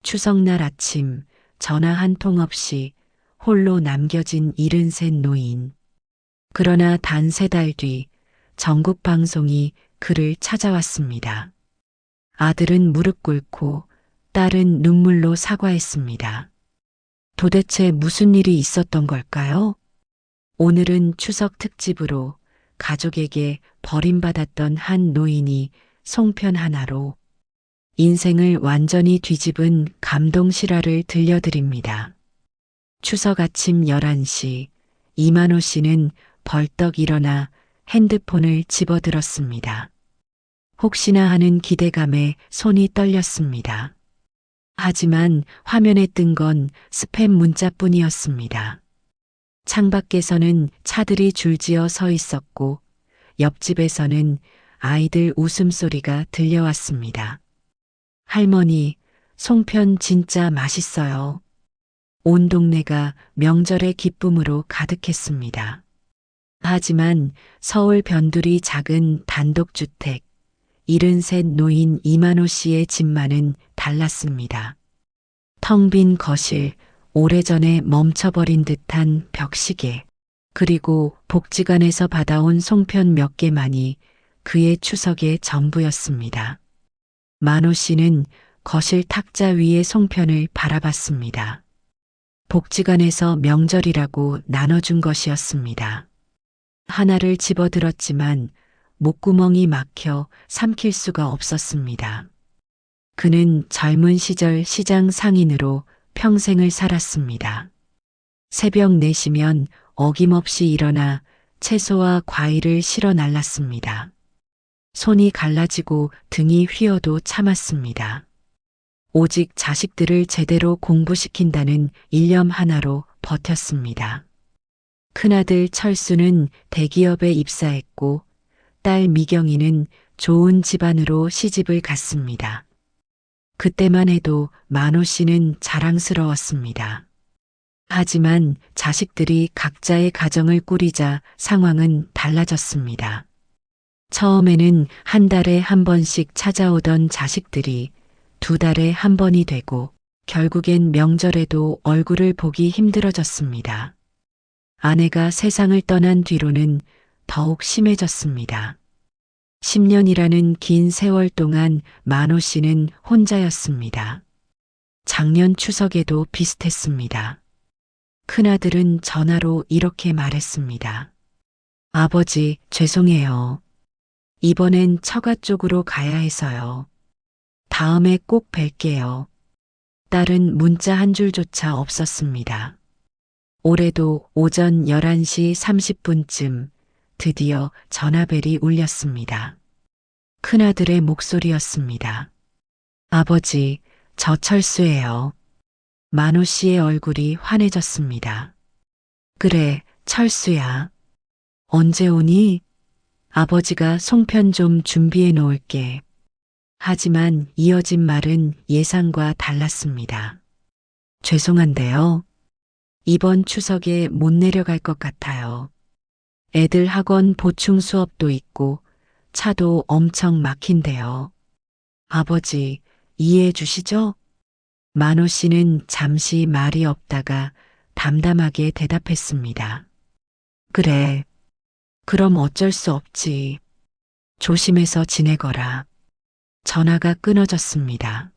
추석날 아침 전화 한 통 없이 홀로 남겨진 73 노인. 그러나 단 3달 뒤 전국 방송이 그를 찾아왔습니다. 아들은 무릎 꿇고 딸은 눈물로 사과했습니다. 도대체 무슨 일이 있었던 걸까요? 오늘은 추석 특집으로 가족에게 버림받았던 한 노인이 송편 하나로 인생을 완전히 뒤집은 감동 실화를 들려드립니다. 추석 아침 11시 이만호 씨는 벌떡 일어나 핸드폰을 집어들었습니다. 혹시나 하는 기대감에 손이 떨렸습니다. 하지만 화면에 뜬 건 스팸 문자뿐이었습니다. 창밖에서는 차들이 줄지어 서 있었고 옆집에서는 아이들 웃음소리가 들려왔습니다. 할머니, 송편 진짜 맛있어요. 온 동네가 명절의 기쁨으로 가득했습니다. 하지만 서울 변두리 작은 단독주택 73 노인 이만호 씨의 집만은 달랐습니다. 텅 빈 거실, 오래전에 멈춰버린 듯한 벽시계, 그리고 복지관에서 받아온 송편 몇 개만이 그의 추석의 전부였습니다. 만호 씨는 거실 탁자 위의 송편을 바라봤습니다. 복지관에서 명절이라고 나눠준 것이었습니다. 하나를 집어들었지만 목구멍이 막혀 삼킬 수가 없었습니다. 그는 젊은 시절 시장 상인으로 평생을 살았습니다. 새벽 4시면 어김없이 일어나 채소와 과일을 실어 날랐습니다. 손이 갈라지고 등이 휘어도 참았습니다. 오직 자식들을 제대로 공부시킨다는 일념 하나로 버텼습니다. 큰아들 철수는 대기업에 입사했고 딸 미경이는 좋은 집안으로 시집을 갔습니다. 그때만 해도 만호 씨는 자랑스러웠습니다. 하지만 자식들이 각자의 가정을 꾸리자 상황은 달라졌습니다. 처음에는 한 달에 한 번씩 찾아오던 자식들이 2달에 한 번이 되고 결국엔 명절에도 얼굴을 보기 힘들어졌습니다. 아내가 세상을 떠난 뒤로는 더욱 심해졌습니다. 10년이라는 긴 세월 동안 만호 씨는 혼자였습니다. 작년 추석에도 비슷했습니다. 큰아들은 전화로 이렇게 말했습니다. 아버지, 죄송해요. 이번엔 처가 쪽으로 가야 해서요. 다음에 꼭 뵐게요. 딸은 문자 한 줄조차 없었습니다. 올해도 오전 11시 30분쯤 드디어 전화벨이 울렸습니다. 큰아들의 목소리였습니다. 아버지, 저 철수예요. 만호 씨의 얼굴이 환해졌습니다. 그래, 철수야. 언제 오니? 아버지가 송편 좀 준비해 놓을게. 하지만 이어진 말은 예상과 달랐습니다. 죄송한데요. 이번 추석에 못 내려갈 것 같아요. 애들 학원 보충 수업도 있고 차도 엄청 막힌대요. 아버지, 이해해 주시죠? 만호 씨는 잠시 말이 없다가 담담하게 대답했습니다. 그래. 그럼 어쩔 수 없지. 조심해서 지내거라. 전화가 끊어졌습니다.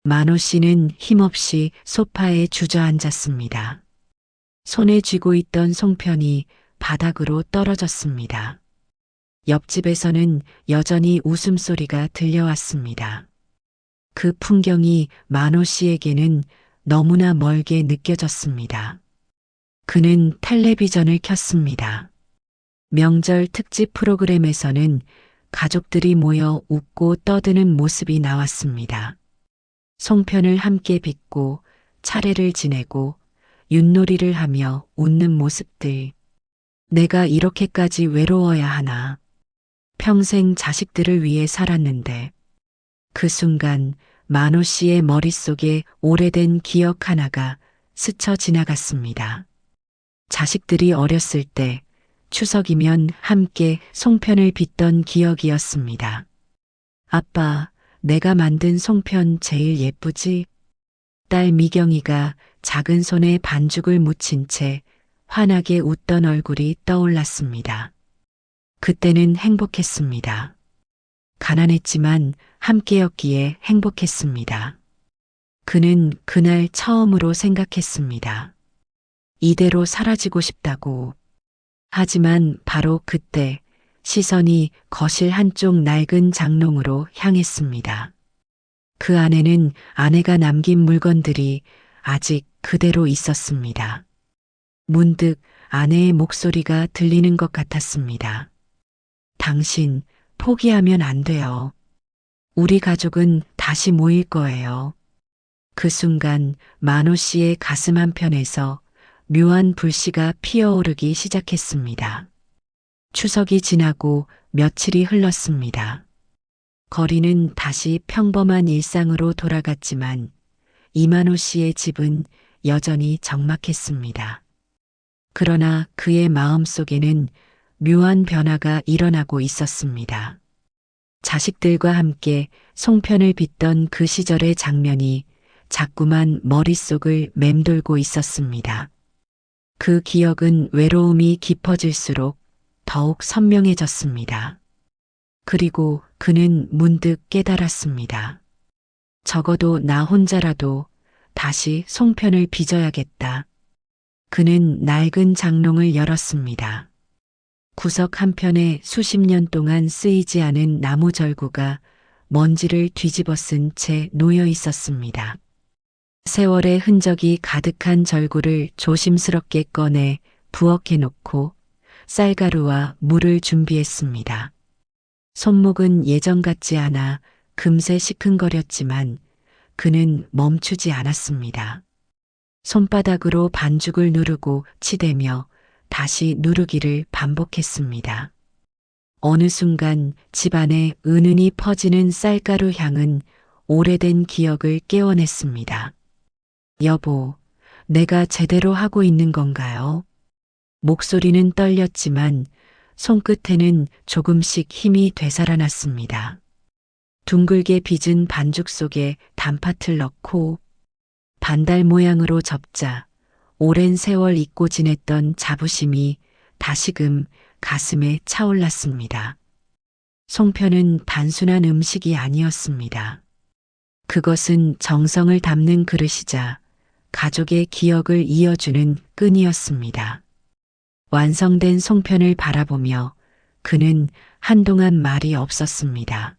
만호 씨는 힘없이 소파에 주저앉았습니다. 손에 쥐고 있던 송편이 바닥으로 떨어졌습니다. 옆집에서는 여전히 웃음소리가 들려왔습니다. 그 풍경이 만호 씨에게는 너무나 멀게 느껴졌습니다. 그는 텔레비전을 켰습니다. 명절 특집 프로그램에서는 가족들이 모여 웃고 떠드는 모습이 나왔습니다. 송편을 함께 빚고 차례를 지내고 윷놀이를 하며 웃는 모습들. 내가 이렇게까지 외로워야 하나. 평생 자식들을 위해 살았는데. 그 순간 만호 씨의 머릿속에 오래된 기억 하나가 스쳐 지나갔습니다. 자식들이 어렸을 때 추석이면 함께 송편을 빚던 기억이었습니다. 아빠, 내가 만든 송편 제일 예쁘지? 딸 미경이가 작은 손에 반죽을 묻힌 채 환하게 웃던 얼굴이 떠올랐습니다. 그때는 행복했습니다. 가난했지만 함께였기에 행복했습니다. 그는 그날 처음으로 생각했습니다. 이대로 사라지고 싶다고. 하지만 바로 그때 시선이 거실 한쪽 낡은 장롱으로 향했습니다. 그 안에는 아내가 남긴 물건들이 아직 그대로 있었습니다. 문득 아내의 목소리가 들리는 것 같았습니다. 당신 포기하면 안 돼요. 우리 가족은 다시 모일 거예요. 그 순간 만호 씨의 가슴 한편에서 묘한 불씨가 피어오르기 시작했습니다. 추석이 지나고 며칠이 흘렀습니다. 거리는 다시 평범한 일상으로 돌아갔지만 이만호 씨의 집은 여전히 적막했습니다. 그러나 그의 마음속에는 묘한 변화가 일어나고 있었습니다. 자식들과 함께 송편을 빚던 그 시절의 장면이 자꾸만 머릿속을 맴돌고 있었습니다. 그 기억은 외로움이 깊어질수록 더욱 선명해졌습니다. 그리고 그는 문득 깨달았습니다. 적어도 나 혼자라도 다시 송편을 빚어야겠다. 그는 낡은 장롱을 열었습니다. 구석 한편에 수십 년 동안 쓰이지 않은 나무 절구가 먼지를 뒤집어 쓴 채 놓여 있었습니다. 세월의 흔적이 가득한 절구를 조심스럽게 꺼내 부엌에 놓고 쌀가루와 물을 준비했습니다. 손목은 예전 같지 않아 금세 시큰거렸지만 그는 멈추지 않았습니다. 손바닥으로 반죽을 누르고 치대며 다시 누르기를 반복했습니다. 어느 순간 집안에 은은히 퍼지는 쌀가루 향은 오래된 기억을 깨워냈습니다. 여보, 내가 제대로 하고 있는 건가요? 목소리는 떨렸지만 손끝에는 조금씩 힘이 되살아났습니다. 둥글게 빚은 반죽 속에 단팥을 넣고 반달 모양으로 접자 오랜 세월 잊고 지냈던 자부심이 다시금 가슴에 차올랐습니다. 송편은 단순한 음식이 아니었습니다. 그것은 정성을 담는 그릇이자 가족의 기억을 이어주는 끈이었습니다. 완성된 송편을 바라보며 그는 한동안 말이 없었습니다.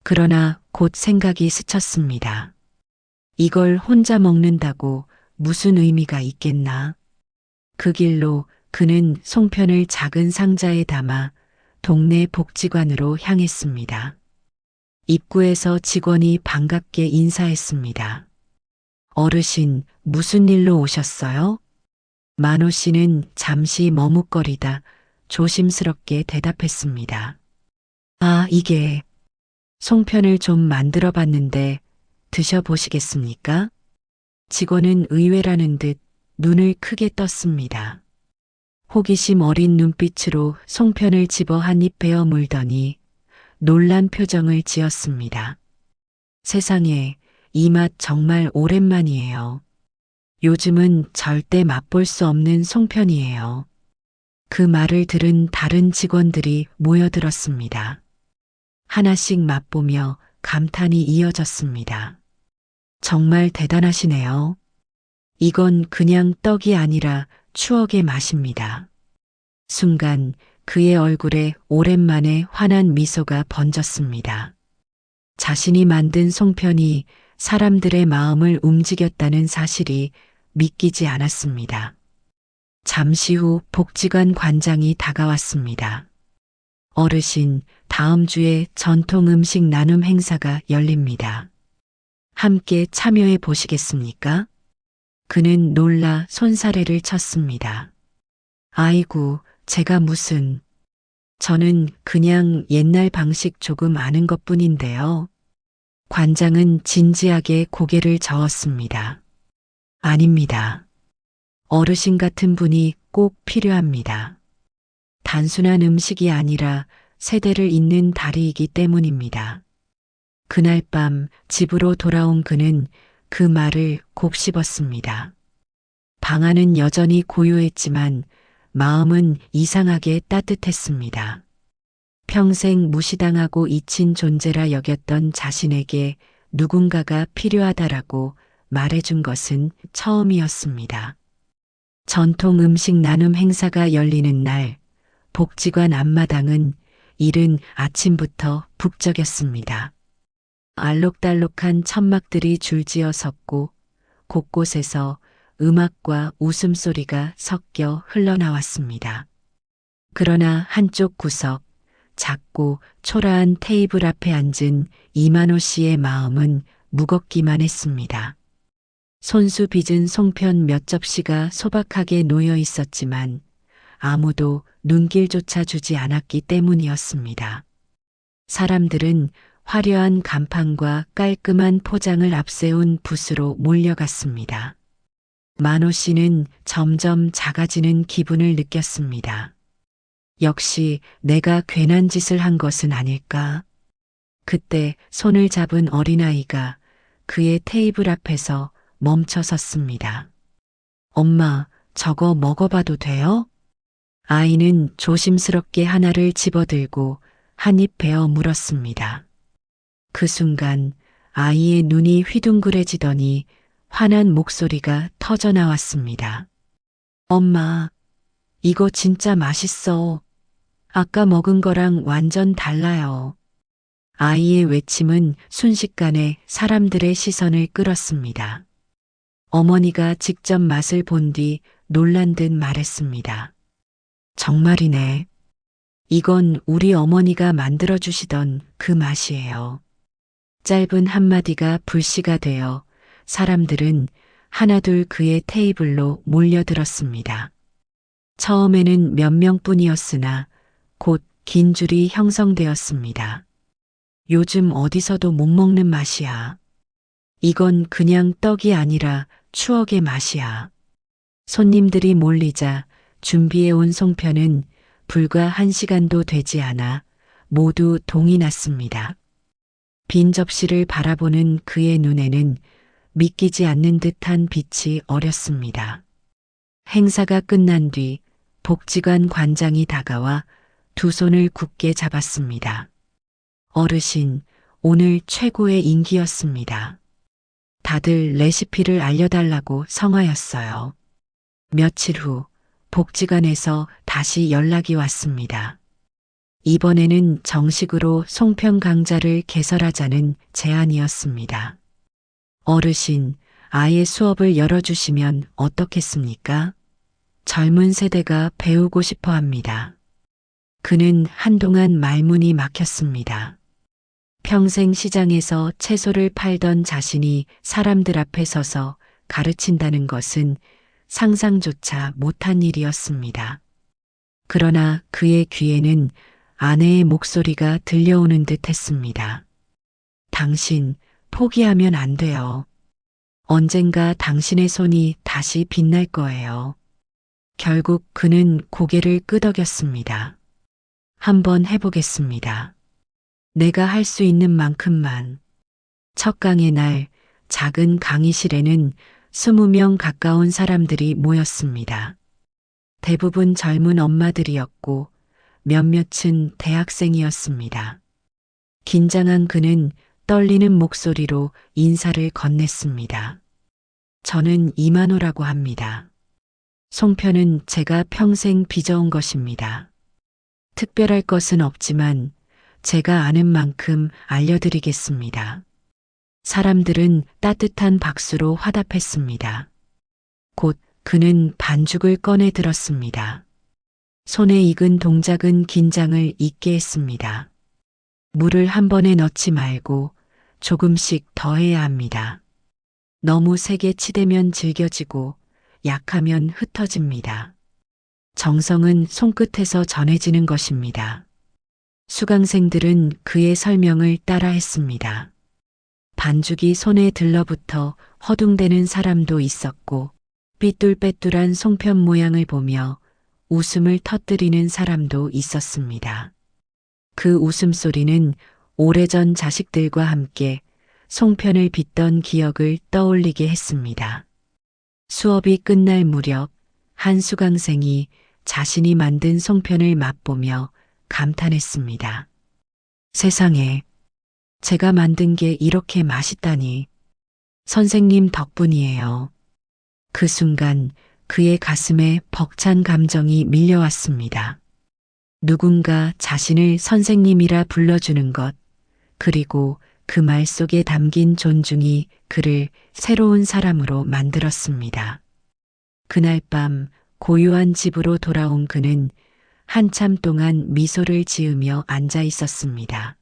그러나 곧 생각이 스쳤습니다. 이걸 혼자 먹는다고 무슨 의미가 있겠나? 그 길로 그는 송편을 작은 상자에 담아 동네 복지관으로 향했습니다. 입구에서 직원이 반갑게 인사했습니다. 어르신, 무슨 일로 오셨어요? 만호 씨는 잠시 머뭇거리다 조심스럽게 대답했습니다. 아, 이게 송편을 좀 만들어 봤는데 드셔보시겠습니까? 직원은 의외라는 듯 눈을 크게 떴습니다. 호기심 어린 눈빛으로 송편을 집어 한 입 베어 물더니 놀란 표정을 지었습니다. 세상에, 이 맛 정말 오랜만이에요. 요즘은 절대 맛볼 수 없는 송편이에요. 그 말을 들은 다른 직원들이 모여들었습니다. 하나씩 맛보며 감탄이 이어졌습니다. 정말 대단하시네요. 이건 그냥 떡이 아니라 추억의 맛입니다. 순간 그의 얼굴에 오랜만에 환한 미소가 번졌습니다. 자신이 만든 송편이 사람들의 마음을 움직였다는 사실이 믿기지 않았습니다. 잠시 후 복지관 관장이 다가왔습니다. 어르신, 다음 주에 전통 음식 나눔 행사가 열립니다. 함께 참여해 보시겠습니까? 그는 놀라 손사래를 쳤습니다. 아이고, 제가 무슨... 저는 그냥 옛날 방식 조금 아는 것뿐인데요. 관장은 진지하게 고개를 저었습니다. 아닙니다. 어르신 같은 분이 꼭 필요합니다. 단순한 음식이 아니라 세대를 잇는 다리이기 때문입니다. 그날 밤 집으로 돌아온 그는 그 말을 곱씹었습니다. 방 안은 여전히 고요했지만 마음은 이상하게 따뜻했습니다. 평생 무시당하고 잊힌 존재라 여겼던 자신에게 누군가가 필요하다라고 말해준 것은 처음이었습니다. 전통 음식 나눔 행사가 열리는 날, 복지관 앞마당은 이른 아침부터 북적였습니다. 알록달록한 천막들이 줄지어 섰고 곳곳에서 음악과 웃음소리가 섞여 흘러나왔습니다. 그러나 한쪽 구석, 작고 초라한 테이블 앞에 앉은 이만호 씨의 마음은 무겁기만 했습니다. 손수 빚은 송편 몇 접시가 소박하게 놓여 있었지만 아무도 눈길조차 주지 않았기 때문이었습니다. 사람들은 화려한 간판과 깔끔한 포장을 앞세운 붓으로 몰려갔습니다. 만호 씨는 점점 작아지는 기분을 느꼈습니다. 역시 내가 괜한 짓을 한 것은 아닐까? 그때 손을 잡은 어린아이가 그의 테이블 앞에서 멈춰 섰습니다. 엄마, 저거 먹어봐도 돼요? 아이는 조심스럽게 하나를 집어들고 한 입 베어 물었습니다. 그 순간 아이의 눈이 휘둥그레지더니 화난 목소리가 터져 나왔습니다. 엄마, 이거 진짜 맛있어. 아까 먹은 거랑 완전 달라요. 아이의 외침은 순식간에 사람들의 시선을 끌었습니다. 어머니가 직접 맛을 본 뒤 놀란 듯 말했습니다. 정말이네. 이건 우리 어머니가 만들어주시던 그 맛이에요. 짧은 한마디가 불씨가 되어 사람들은 하나둘 그의 테이블로 몰려들었습니다. 처음에는 몇 명뿐이었으나 곧 긴 줄이 형성되었습니다. 요즘 어디서도 못 먹는 맛이야. 이건 그냥 떡이 아니라 추억의 맛이야. 손님들이 몰리자 준비해온 송편은 불과 1시간도 되지 않아 모두 동이 났습니다. 빈 접시를 바라보는 그의 눈에는 믿기지 않는 듯한 빛이 어렸습니다. 행사가 끝난 뒤 복지관 관장이 다가와 두 손을 굳게 잡았습니다. 어르신, 오늘 최고의 인기였습니다. 다들 레시피를 알려달라고 성화였어요. 며칠 후 복지관에서 다시 연락이 왔습니다. 이번에는 정식으로 송편 강좌를 개설하자는 제안이었습니다. 어르신, 아예 수업을 열어주시면 어떻겠습니까? 젊은 세대가 배우고 싶어 합니다. 그는 한동안 말문이 막혔습니다. 평생 시장에서 채소를 팔던 자신이 사람들 앞에 서서 가르친다는 것은 상상조차 못한 일이었습니다. 그러나 그의 귀에는 아내의 목소리가 들려오는 듯 했습니다. 당신 포기하면 안 돼요. 언젠가 당신의 손이 다시 빛날 거예요. 결국 그는 고개를 끄덕였습니다. 한번 해보겠습니다. 내가 할 수 있는 만큼만. 첫 강의 날 작은 강의실에는 20명 가까운 사람들이 모였습니다. 대부분 젊은 엄마들이었고 몇몇은 대학생이었습니다. 긴장한 그는 떨리는 목소리로 인사를 건넸습니다. 저는 이만호라고 합니다. 송편은 제가 평생 빚어온 것입니다. 특별할 것은 없지만 제가 아는 만큼 알려드리겠습니다. 사람들은 따뜻한 박수로 화답했습니다. 곧 그는 반죽을 꺼내 들었습니다. 손에 익은 동작은 긴장을 잊게 했습니다. 물을 한 번에 넣지 말고 조금씩 더해야 합니다. 너무 세게 치대면 질겨지고 약하면 흩어집니다. 정성은 손끝에서 전해지는 것입니다. 수강생들은 그의 설명을 따라했습니다. 반죽이 손에 들러붙어 허둥대는 사람도 있었고 삐뚤빼뚤한 송편 모양을 보며 웃음을 터뜨리는 사람도 있었습니다. 그 웃음소리는 오래전 자식들과 함께 송편을 빚던 기억을 떠올리게 했습니다. 수업이 끝날 무렵 한 수강생이 자신이 만든 송편을 맛보며 감탄했습니다. 세상에, 제가 만든 게 이렇게 맛있다니. 선생님 덕분이에요. 그 순간 그의 가슴에 벅찬 감정이 밀려왔습니다. 누군가 자신을 선생님이라 불러주는 것, 그리고 그 말 속에 담긴 존중이 그를 새로운 사람으로 만들었습니다. 그날 밤 고요한 집으로 돌아온 그는 한참 동안 미소를 지으며 앉아 있었습니다.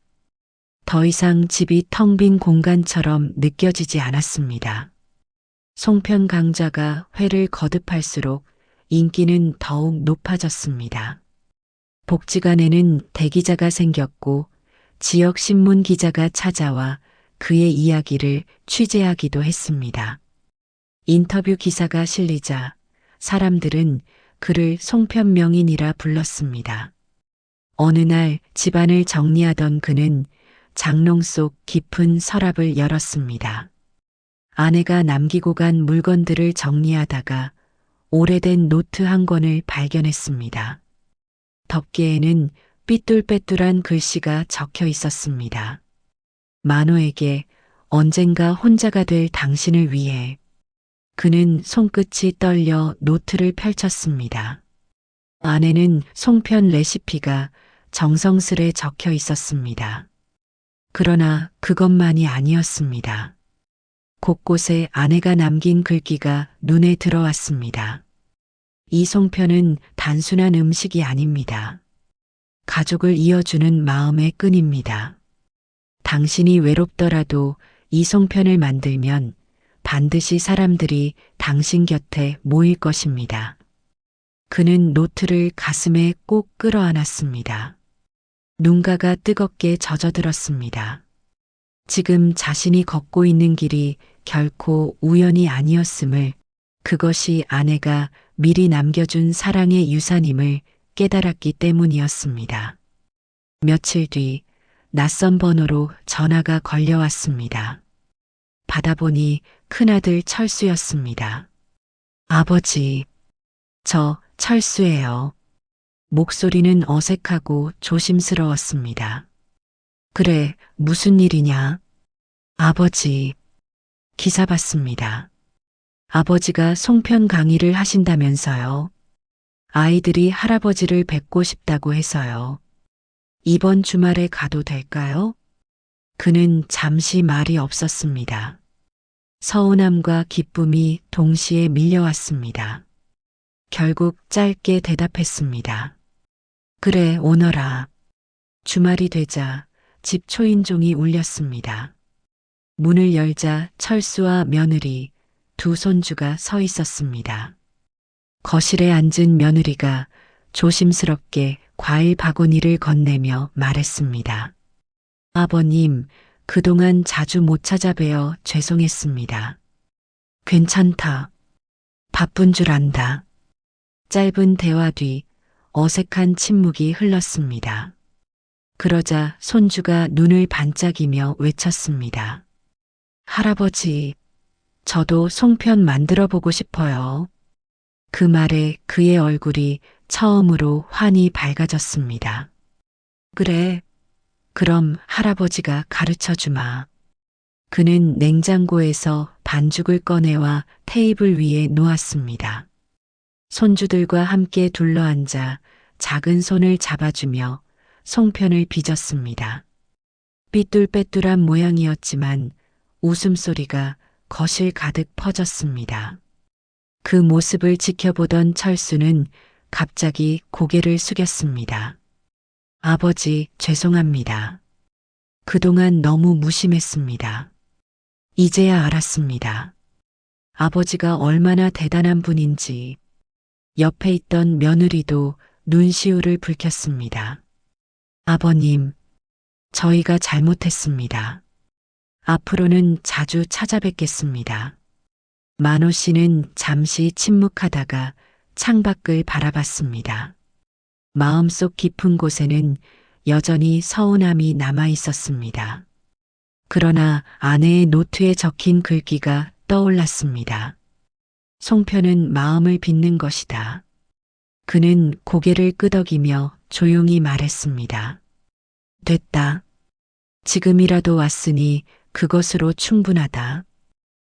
더 이상 집이 텅 빈 공간처럼 느껴지지 않았습니다. 송편 강좌가 회를 거듭할수록 인기는 더욱 높아졌습니다. 복지관에는 대기자가 생겼고 지역 신문 기자가 찾아와 그의 이야기를 취재하기도 했습니다. 인터뷰 기사가 실리자 사람들은 그를 송편 명인이라 불렀습니다. 어느 날 집안을 정리하던 그는 장롱 속 깊은 서랍을 열었습니다. 아내가 남기고 간 물건들을 정리하다가 오래된 노트 한 권을 발견했습니다. 덮개에는 삐뚤빼뚤한 글씨가 적혀 있었습니다. 만호에게 언젠가 혼자가 될 당신을 위해. 그는 손끝이 떨려 노트를 펼쳤습니다. 안에는 송편 레시피가 정성스레 적혀 있었습니다. 그러나 그것만이 아니었습니다. 곳곳에 아내가 남긴 글귀가 눈에 들어왔습니다. 이 송편은 단순한 음식이 아닙니다. 가족을 이어주는 마음의 끈입니다. 당신이 외롭더라도 이 송편을 만들면 반드시 사람들이 당신 곁에 모일 것입니다. 그는 노트를 가슴에 꼭 끌어안았습니다. 눈가가 뜨겁게 젖어들었습니다. 지금 자신이 걷고 있는 길이 결코 우연이 아니었음을, 그것이 아내가 미리 남겨준 사랑의 유산임을 깨달았기 때문이었습니다. 며칠 뒤 낯선 번호로 전화가 걸려왔습니다. 받아보니 큰아들 철수였습니다. 아버지, 저 철수예요. 목소리는 어색하고 조심스러웠습니다. 그래, 무슨 일이냐? 아버지, 기사 봤습니다. 아버지가 송편 강의를 하신다면서요. 아이들이 할아버지를 뵙고 싶다고 해서요. 이번 주말에 가도 될까요? 그는 잠시 말이 없었습니다. 서운함과 기쁨이 동시에 밀려왔습니다. 결국 짧게 대답했습니다. 그래, 오너라. 주말이 되자 집 초인종이 울렸습니다. 문을 열자 철수와 며느리, 두 손주가 서 있었습니다. 거실에 앉은 며느리가 조심스럽게 과일 바구니를 건네며 말했습니다. 아버님, 그동안 자주 못 찾아뵈어 죄송했습니다. 괜찮다. 바쁜 줄 안다. 짧은 대화 뒤 어색한 침묵이 흘렀습니다. 그러자 손주가 눈을 반짝이며 외쳤습니다. 할아버지, 저도 송편 만들어 보고 싶어요. 그 말에 그의 얼굴이 처음으로 환히 밝아졌습니다. 그래, 그럼 할아버지가 가르쳐 주마. 그는 냉장고에서 반죽을 꺼내와 테이블 위에 놓았습니다. 손주들과 함께 둘러앉아 작은 손을 잡아주며 송편을 빚었습니다. 삐뚤빼뚤한 모양이었지만 웃음소리가 거실 가득 퍼졌습니다. 그 모습을 지켜보던 철수는 갑자기 고개를 숙였습니다. 아버지, 죄송합니다. 그동안 너무 무심했습니다. 이제야 알았습니다. 아버지가 얼마나 대단한 분인지. 옆에 있던 며느리도 눈시울을 붉혔습니다. 아버님, 저희가 잘못했습니다. 앞으로는 자주 찾아뵙겠습니다. 만호 씨는 잠시 침묵하다가 창밖을 바라봤습니다. 마음속 깊은 곳에는 여전히 서운함이 남아 있었습니다. 그러나 아내의 노트에 적힌 글귀가 떠올랐습니다. 송편은 마음을 빚는 것이다. 그는 고개를 끄덕이며 조용히 말했습니다. 됐다. 지금이라도 왔으니 그것으로 충분하다.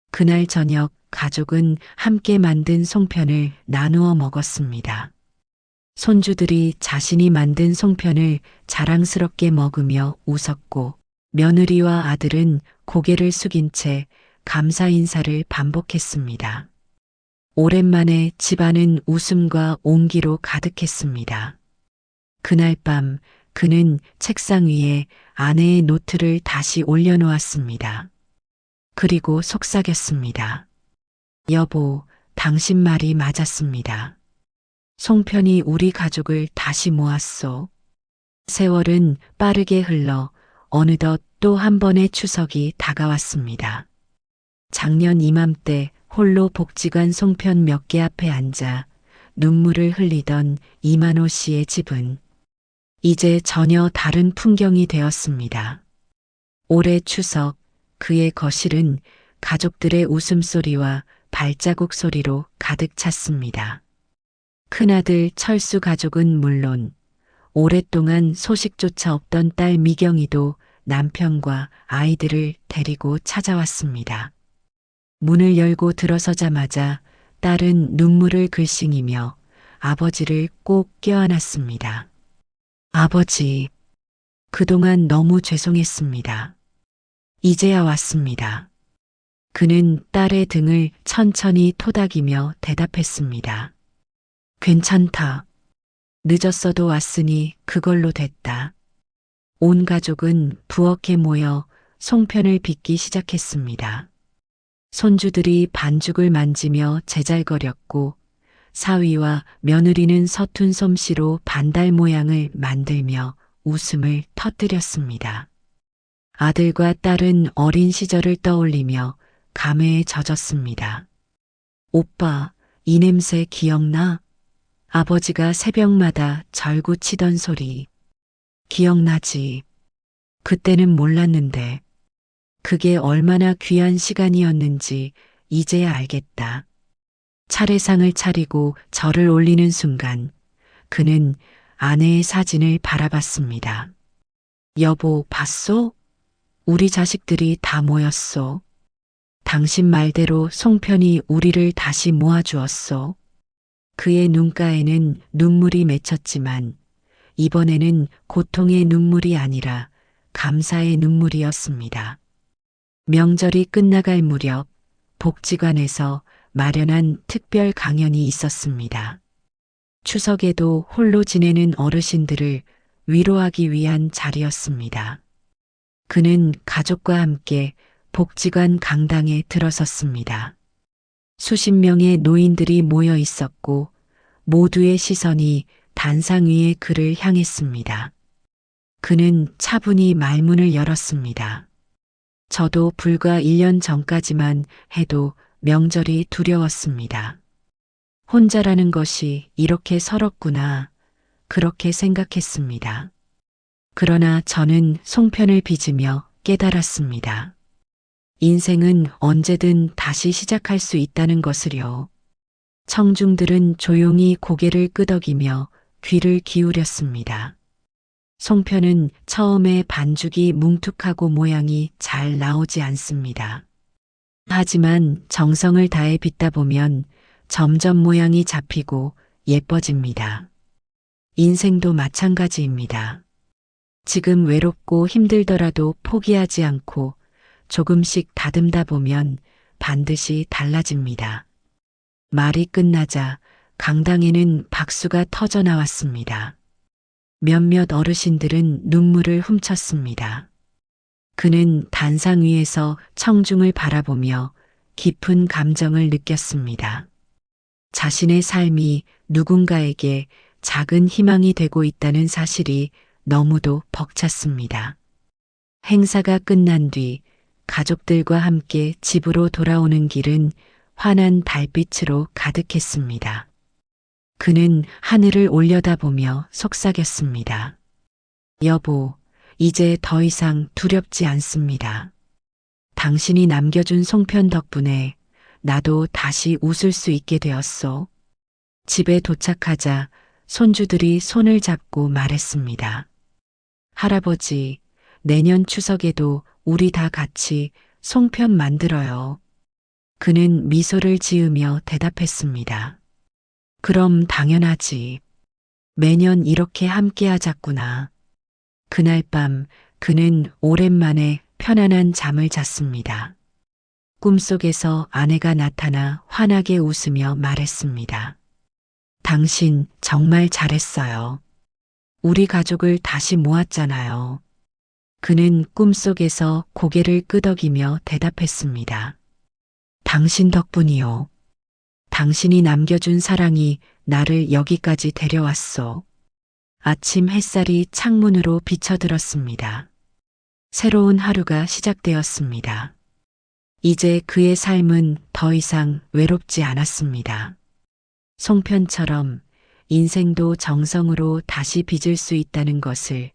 그날 저녁 가족은 함께 만든 송편을 나누어 먹었습니다. 손주들이 자신이 만든 송편을 자랑스럽게 먹으며 웃었고 며느리와 아들은 고개를 숙인 채 감사 인사를 반복했습니다. 오랜만에 집안은 웃음과 온기로 가득했습니다. 그날 밤 그는 책상 위에 아내의 노트를 다시 올려놓았습니다. 그리고 속삭였습니다. 여보, 당신 말이 맞았습니다. 송편이 우리 가족을 다시 모았소. 세월은 빠르게 흘러 어느덧 또 한 번의 추석이 다가왔습니다. 작년 이맘때 홀로 복지관 송편 몇 개 앞에 앉아 눈물을 흘리던 이만호 씨의 집은 이제 전혀 다른 풍경이 되었습니다. 올해 추석 그의 거실은 가족들의 웃음소리와 발자국 소리로 가득 찼습니다. 큰아들 철수 가족은 물론 오랫동안 소식조차 없던 딸 미경이도 남편과 아이들을 데리고 찾아왔습니다. 문을 열고 들어서자마자 딸은 눈물을 글썽이며 아버지를 꼭 껴안았습니다. 아버지, 그동안 너무 죄송했습니다. 이제야 왔습니다. 그는 딸의 등을 천천히 토닥이며 대답했습니다. 괜찮다. 늦었어도 왔으니 그걸로 됐다. 온 가족은 부엌에 모여 송편을 빚기 시작했습니다. 손주들이 반죽을 만지며 제잘거렸고 사위와 며느리는 서툰 솜씨로 반달 모양을 만들며 웃음을 터뜨렸습니다. 아들과 딸은 어린 시절을 떠올리며 감회에 젖었습니다. 오빠, 이 냄새 기억나? 아버지가 새벽마다 절구 치던 소리. 기억나지? 그때는 몰랐는데 그게 얼마나 귀한 시간이었는지 이제야 알겠다. 차례상을 차리고 절을 올리는 순간 그는 아내의 사진을 바라봤습니다. 여보, 봤소? 우리 자식들이 다 모였소. 당신 말대로 송편이 우리를 다시 모아주었소. 그의 눈가에는 눈물이 맺혔지만 이번에는 고통의 눈물이 아니라 감사의 눈물이었습니다. 명절이 끝나갈 무렵 복지관에서 마련한 특별 강연이 있었습니다. 추석에도 홀로 지내는 어르신들을 위로하기 위한 자리였습니다. 그는 가족과 함께 복지관 강당에 들어섰습니다. 수십 명의 노인들이 모여 있었고 모두의 시선이 단상 위의 그를 향했습니다. 그는 차분히 말문을 열었습니다. 저도 불과 1년 전까지만 해도 명절이 두려웠습니다. 혼자라는 것이 이렇게 서럽구나, 그렇게 생각했습니다. 그러나 저는 송편을 빚으며 깨달았습니다. 인생은 언제든 다시 시작할 수 있다는 것을요. 청중들은 조용히 고개를 끄덕이며 귀를 기울였습니다. 송편은 처음에 반죽이 뭉툭하고 모양이 잘 나오지 않습니다. 하지만 정성을 다해 빚다 보면 점점 모양이 잡히고 예뻐집니다. 인생도 마찬가지입니다. 지금 외롭고 힘들더라도 포기하지 않고 조금씩 다듬다 보면 반드시 달라집니다. 말이 끝나자 강당에는 박수가 터져 나왔습니다. 몇몇 어르신들은 눈물을 훔쳤습니다. 그는 단상 위에서 청중을 바라보며 깊은 감정을 느꼈습니다. 자신의 삶이 누군가에게 작은 희망이 되고 있다는 사실이 너무도 벅찼습니다. 행사가 끝난 뒤 가족들과 함께 집으로 돌아오는 길은 환한 달빛으로 가득했습니다. 그는 하늘을 올려다보며 속삭였습니다. 여보, 이제 더 이상 두렵지 않습니다. 당신이 남겨준 송편 덕분에 나도 다시 웃을 수 있게 되었소. 집에 도착하자 손주들이 손을 잡고 말했습니다. 할아버지, 내년 추석에도 우리 다 같이 송편 만들어요. 그는 미소를 지으며 대답했습니다. 그럼 당연하지. 매년 이렇게 함께 하자꾸나. 그날 밤 그는 오랜만에 편안한 잠을 잤습니다. 꿈속에서 아내가 나타나 환하게 웃으며 말했습니다. 당신 정말 잘했어요. 우리 가족을 다시 모았잖아요. 그는 꿈속에서 고개를 끄덕이며 대답했습니다. 당신 덕분이요. 당신이 남겨준 사랑이 나를 여기까지 데려왔소. 아침 햇살이 창문으로 비쳐들었습니다. 새로운 하루가 시작되었습니다. 이제 그의 삶은 더 이상 외롭지 않았습니다. 송편처럼 인생도 정성으로 다시 빚을 수 있다는 것을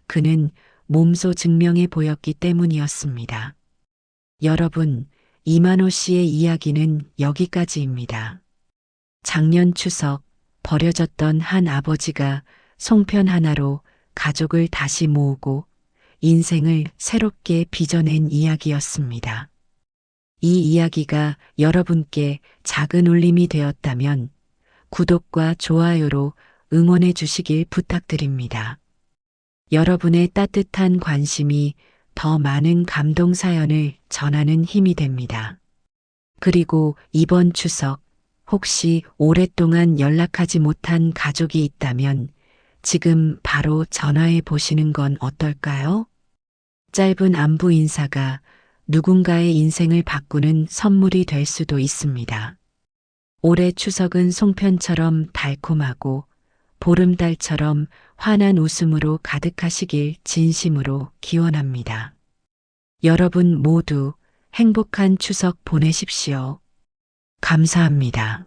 그는 몸소 증명해 보였기 때문이었습니다. 여러분, 이만호 씨의 이야기는 여기까지입니다. 작년 추석 버려졌던 한 아버지가 송편 하나로 가족을 다시 모으고 인생을 새롭게 빚어낸 이야기였습니다. 이 이야기가 여러분께 작은 울림이 되었다면 구독과 좋아요로 응원해 주시길 부탁드립니다. 여러분의 따뜻한 관심이 더 많은 감동 사연을 전하는 힘이 됩니다. 그리고 이번 추석 혹시 오랫동안 연락하지 못한 가족이 있다면 지금 바로 전화해 보시는 건 어떨까요? 짧은 안부 인사가 누군가의 인생을 바꾸는 선물이 될 수도 있습니다. 올해 추석은 송편처럼 달콤하고 보름달처럼 환한 웃음으로 가득하시길 진심으로 기원합니다. 여러분 모두 행복한 추석 보내십시오. 감사합니다.